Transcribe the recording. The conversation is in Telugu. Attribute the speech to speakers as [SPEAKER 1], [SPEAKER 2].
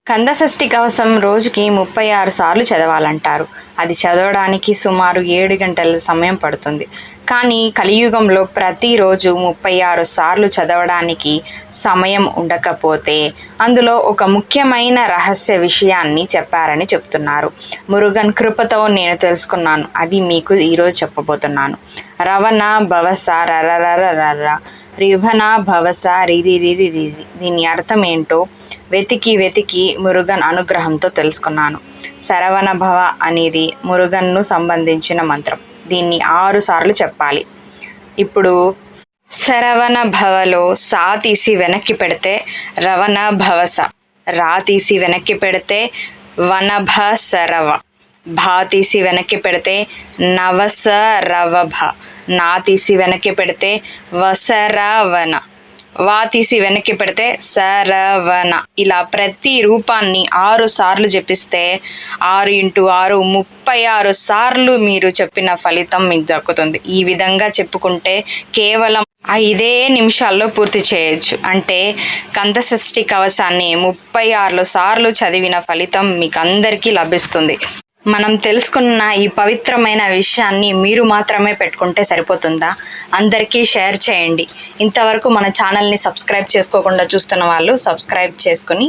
[SPEAKER 1] కందషష్ఠి కవచం రోజుకి 36 సార్లు చదవాలంటారు. అది చదవడానికి సుమారు 7 గంటల సమయం పడుతుంది. కానీ కలియుగంలో ప్రతిరోజు 36 సార్లు చదవడానికి సమయం ఉండకపోతే అందులో ఒక ముఖ్యమైన రహస్య విషయాన్ని చెప్పారని చెప్తున్నారు. మురుగన్ కృపతో నేను తెలుసుకున్నాను. అది మీకు ఈరోజు చెప్పబోతున్నాను. రవణ భవస రరరరర రిభన భవస రిరిరిరిరి. దీని అర్థం ఏంటో వెతికి మురుగన్ అనుగ్రహంతో తెలుసుకున్నాను. శరవణ భవ అనేది మురుగన్ను సంబంధించిన మంత్రం. దీన్ని 6 సార్లు చెప్పాలి. ఇప్పుడు శరవణ భవలో సా తీసి వెనక్కి పెడితే రవణ భవస, రా తీసి వెనక్కి పెడితే వనభ సరవ, భా తీసి వెనక్కి పెడితే నవసరవభ, నా తీసి వెనక్కి పెడితే వసరవన, వా తీసి వెనక్కి పెడితే సరవణ. ఇలా ప్రతి రూపాన్ని 6 సార్లు జపిస్తే 6 × 6 36 సార్లు మీరు చెప్పిన ఫలితం మీకు దక్కుతుంది. ఈ విధంగా చెప్పుకుంటే కేవలం 5 నిమిషాల్లో పూర్తి చేయొచ్చు. అంటే కందషష్ఠి కవచాన్ని 36 సార్లు చదివిన ఫలితం మీకు అందరికీ లభిస్తుంది. మనం తెలుసుకున్న ఈ పవిత్రమైన విషయాన్ని మీరు మాత్రమే పెట్టుకుంటే సరిపోతుందా? అందరికీ షేర్ చేయండి. ఇంతవరకు మన ఛానల్ని సబ్స్క్రైబ్ చేసుకోకుండా చూస్తున్న వాళ్ళు సబ్స్క్రైబ్ చేసుకుని